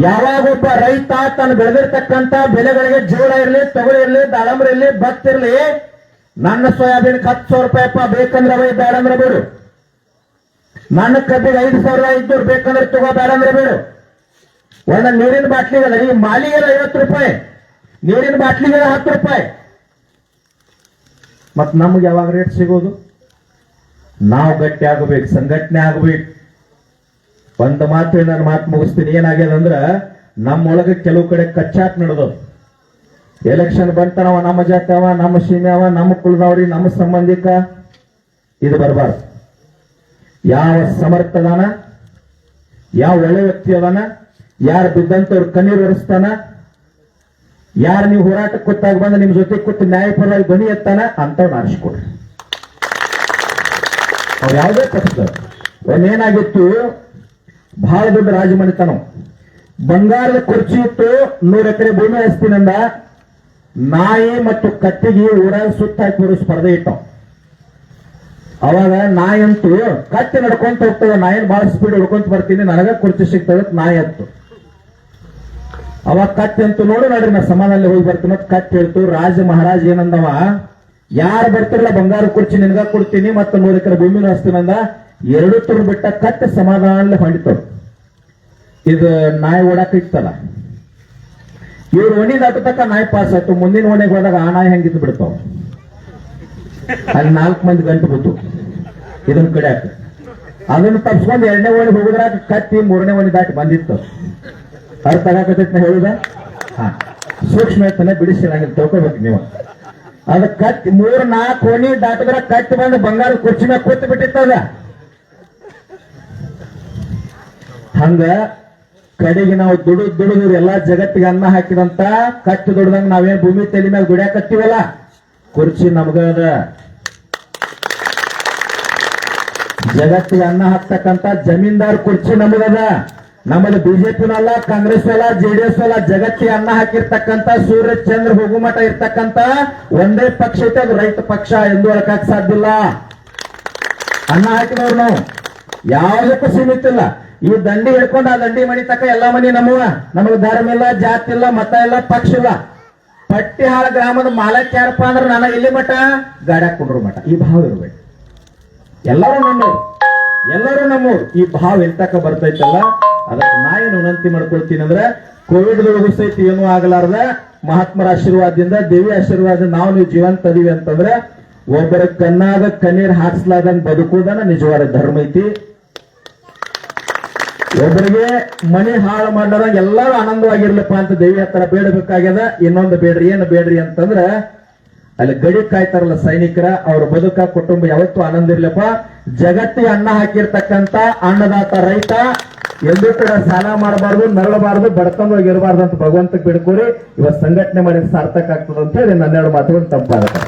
ಯಾವಾಗ ಒಬ್ಬ ರೈತ ತಾನು ಬೆಳೆದಿರ್ತಕ್ಕಂತ ಬೆಳೆಗಳಿಗೆ ಜೋಳ ಇರಲಿ, ತೊಗರಿ ಇರಲಿ, ದಾಳಂಬ್ರಿ ಇರಲಿ, ಭತ್ತ ಇರಲಿ, ನನ್ನ ಸೋಯಾಬೀನ್ 10,000 ರೂಪಾಯಿಪ್ಪ ಬೇಕಂದ್ರೆ ಅವೈ ಬೇಡಂದ್ರೆ ಬಿಡು, ನನ್ನ ಕಬ್ಬಿಗೆ 5,500 ಬೇಕಂದ್ರೆ ತಗೋ ಬೇಡಂದ್ರೆ ಬಿಡು. ಒಂದ ನೀರಿನ ಬಾಟ್ಲಿಗಲ್ಲ, ಈ ಮಾಲಿಗೆ 50 ರೂಪಾಯಿ, ನೀರಿನ ಬಾಟ್ಲಿಗೆ 10 ರೂಪಾಯಿ. ಮತ್ ನಮ್ಗೆ ಯಾವಾಗ ರೇಟ್ ಸಿಗೋದು? ನಾವು ಗಟ್ಟಿ ಆಗಬೇಕು, ಸಂಘಟನೆ ಆಗಬೇಕು. ಒಂದು ಮಾತು ನಾನು ಮಾತು ಮುಗಿಸ್ತೀನಿ. ಏನಾಗ್ಯದಂದ್ರ ನಮ್ಮೊಳಗೆ ಕೆಲವು ಕಡೆ ಕಚ್ಚಾಟ ನಡೆದವು. ಎಲೆಕ್ಷನ್ ಬಂತನವ ನಮ್ಮ ಜಾತಿ ಅವ, ನಮ್ಮ ಸೀಮೆ ಅವ, ನಮ್ಮ ಕುಲದವ್ರಿ, ನಮ್ಮ ಸಂಬಂಧಿಕ, ಇದು ಬರಬಾರ್ದು. ಯಾವ ಸಮರ್ಥದಾನ, ಯಾವ ಒಳ್ಳೆ ವ್ಯಕ್ತಿ ಅದಾನ, ಯಾರು ಬಿದ್ದಂತವ್ರು ಕಣ್ಣೀರು ಒರೆಸ್ತಾನ, ಯಾರು ನೀವು ಹೋರಾಟಕ್ಕೆ ಕೂತಾಗ ಬಂದ ನಿಮ್ ಜೊತೆ ಕೂತು ನ್ಯಾಯಪರವಾಗಿ ಧ್ವನಿ ಎತ್ತಾನ ಅಂತವ್ನ ಆರಿಸ್ಕೊಡ್ರಿ. ಅವ್ರು ಯಾವುದೇ ಪಕ್ಷ. ಒಂದೇನಾಗಿತ್ತು, ಬಹಳ ದೊಡ್ಡ ರಾಜಮನೆತನ, ಬಂಗಾರದ ಕುರ್ಚಿ ಇತ್ತು, 100 ಎಕರೆ ಭೂಮಿ ಹಸ್ತಿನಿಂದ ನಾಯಿ ಮತ್ತು ಕತ್ತಿಗೆ ಊರಾಗ ಸುತ್ತ ಹಾಕಿ ಸ್ಪರ್ಧೆ ಇಟ್ಟವು. ಅವಾಗ ನಾಯಿ ಅಂತೂ ಕತ್ತಿ ನಡ್ಕೊಂತ ಹೋಗ್ತದೆ, ನಾಯಿನ ಬಹಳ ಸ್ಪೀಡ್ ಹೊಡ್ಕೊಂತ ಬರ್ತೀನಿ, ನನಗ ಕುರ್ಚಿ ಸಿಗ್ತದೆ, ನಾಯಿ ಹತ್ತು. ಅವಾಗ ಕತ್ತಿ ಅಂತೂ ನೋಡು ನೋಡ್ರಿ, ನಾ ಸಮಾಧಾನ ಹೋಗಿ ಬರ್ತೀನಿ. ಕತ್ತಿ ಹೇಳ್ತು, ರಾಜ ಮಹಾರಾಜ ಏನಂದವ, ಯಾರು ಬರ್ತಿರಲ್ಲ ಬಂಗಾರ ಕುರ್ಚಿ ನಿನ್ಗ ಕೊಡ್ತೀನಿ ಮತ್ತು 100 ಎಕರೆ ಭೂಮಿನ ಹಸ್ತಿನಂದ 2 ತುರು ಬಿಟ್ಟ ಕತ್ತಿ ಸಮಾಧಾನ ಹೊಂಡಿತವ್ರು. ಇದು ನಾಯಿ ಓಡಾಕ ಇತ್ತಲ್ಲ, ಇವ್ರು ಒಣಿ ದಾಟತಕ್ಕ ನಾಯಿ ಪಾಸ್ ಆಯ್ತು. ಮುಂದಿನ ಓಣಿಗೆ ಹೋದಾಗ ಆ ನಾಯಿ ಹೆಂಗಿದ್ದು ಬಿಡ್ತಾವ, ಅಲ್ಲಿ 4 ಮಂದಿ ಗಂಟು ಬಿತ್ತು ಇದನ್ನ ಕಡ್ಯಾಕ. ಅದನ್ನ ತಪ್ಸ್ಕೊಂಡು 2ನೇ ಓಣಿಗೆ ಹೋಗುದ್ರಾಗ ಕತ್ತಿ 3ನೇ ಓಣಿ ದಾಟಿ ಬಂದಿತ್ತು. ಅರ್ಥ ಆಗಕತ್ತೈತಿ ಹೇಳುದ? ಸೂಕ್ಷ್ಮ ಇರ್ತಾನೆ, ಬಿಡಿಸಿರಂಗಿಲ್ಲ, ತಿಳ್ಕೊಬೇಕು ನೀವು. ಅದ ಕತ್ತಿ 3-4 ಓಣಿ ದಾಟಿದ್ರ ಕತ್ತಿ ಬಂದು ಬಂಗಾರ ಕುರ್ಚಿ ಮೇಲೆ ಕೂತು ಬಿಟ್ಟಿತ್ತದ. ಹಂಗ ಕಡೆಗೆ ನಾವು ದುಡಿದು ಎಲ್ಲಾ ಜಗತ್ತಿಗೆ ಅನ್ನ ಹಾಕಿದಂತ ಕತ್ತಿ ದುಡ್ದಂಗ ನಾವೇನ್ ಭೂಮಿ ತಲೆ ಮೇಲೆ ದುಡಿಯಾಕತ್ತೀವಲ್ಲ, ಕುರ್ಚಿ ನಮ್ಗದ. ಜಗತ್ತಿಗೆ ಅನ್ನ ಹಾಕ್ತಕ್ಕಂತ ಜಮೀನ್ದಾರ್ ಕುರ್ಚಿ ನಮಗದ. ನಮ್ಮದು ಬಿಜೆಪಿನೂ ಅಲ್ಲ, ಕಾಂಗ್ರೆಸ್ ಅಲ್ಲ, ಜೆಡಿಎಸ್ ಅಲ್ಲ, ಜಗತ್ತಿಗೆ ಅನ್ನ ಹಾಕಿರ್ತಕ್ಕಂತ ಸೂರ್ಯ ಚಂದ್ರ ಹೋಗುಮಠ ಇರ್ತಕ್ಕಂತ ಒಂದೇ ಪಕ್ಷ ಐತೆ, ಅದು ರೈತ ಪಕ್ಷ. ಎಂದು ಹೇಳಕ್ ಸಾಧ್ಯ ಇಲ್ಲ. ಅನ್ನ ಹಾಕಿದವ್ರು ನಾವು ಯಾವುದಕ್ಕೂ ಸೀಮಿತ ಇಲ್ಲ. ಈ ದಂಡಿ ಹಿಡ್ಕೊಂಡು ಆ ದಂಡಿ ಮನಿ ತಕ್ಕ ಎಲ್ಲಾ ಮನಿ ನಮ್ಮವ. ನಮಗೆ ಧರ್ಮ ಇಲ್ಲ, ಜಾತಿ ಇಲ್ಲ, ಮತ ಇಲ್ಲ, ಪಕ್ಷ ಇಲ್ಲ. ಪಟ್ಟಿಹಾಳ ಗ್ರಾಮದ ಮಾಲಕ್ ಯಾರಪ್ಪ ಅಂದ್ರೆ ನನಗೆ ಇಲ್ಲಿ ಮಠ, ಗಾಡ್ಯಾಗ ಕುಂಡ್ರು ಮಠ. ಈ ಭಾವ ಇರ್ಬೇಕು. ಎಲ್ಲರೂ ನಮ್ಮವ್ರು, ಎಲ್ಲರೂ ನಮ್ಮವ್ರು. ಈ ಭಾವ ಎಂತಕ ಬರ್ತೈತಲ್ಲ, ಅದಕ್ಕೆ ನಾ ಏನು ವಿನಂತಿ ಮಾಡ್ಕೊಳ್ತೀನಿ ಅಂದ್ರೆ, ಕೋವಿಡ್ ಸಹಿತ ಏನೂ ಆಗಲಾರ್ದ ಮಹಾತ್ಮರ ಆಶೀರ್ವಾದದಿಂದ, ದೇವಿ ಆಶೀರ್ವಾದದಿಂದ ನಾವು ನೀವು ಜೀವಂತ ಅದೀವಿ ಅಂತಂದ್ರೆ, ಒಬ್ಬರ ಕಣ್ಣಾಗ ಕಣ್ಣೀರ್ ಹಾಕ್ಸ್ಲಾದಂಗ್ ಬದುಕುವುದನ್ನ ನಿಜವಾದ ಧರ್ಮ ಐತಿ. ಒಬ್ಬರಿಗೆ ಮನೆ ಹಾಳು ಮಾಡಿದಾಗ ಎಲ್ಲರೂ ಆನಂದವಾಗಿರ್ಲಪ್ಪ ಅಂತ ದೇವಿ ಹತ್ರ ಬೇಡಬೇಕಾಗ್ಯದ. ಇನ್ನೊಂದು ಬೇಡ್ರಿ, ಏನು ಬೇಡ್ರಿ ಅಂತಂದ್ರ, ಅಲ್ಲಿ ಗಡಿ ಕಾಯ್ತಾರಲ್ಲ ಸೈನಿಕರ, ಅವ್ರ ಬದುಕ ಕುಟುಂಬ ಯಾವತ್ತೂ ಆನಂದ ಇರ್ಲಪ್ಪ. ಜಗತ್ತಿಗೆ ಅನ್ನ ಹಾಕಿರ್ತಕ್ಕಂತ ಅನ್ನದಾತ ರೈತ ಎಂದೂ ಕೂಡ ಸಾಲ ಮಾಡಬಾರ್ದು, ನರಳಬಾರ್ದು, ಬಡತನವಾಗಿರಬಾರ್ದು ಅಂತ ಭಗವಂತಕ್ಕೆ ಬೇಡ್ಕೋರಿ. ಇವತ್ತು ಸಂಘಟನೆ ಮಾಡಿ ಸಾರ್ಥಕ ಆಗ್ತದೆ ಅಂತ ಹೇಳಿ 12 ಮಾತುಗಳು ತಪ್ಪಾಗುತ್ತೆ.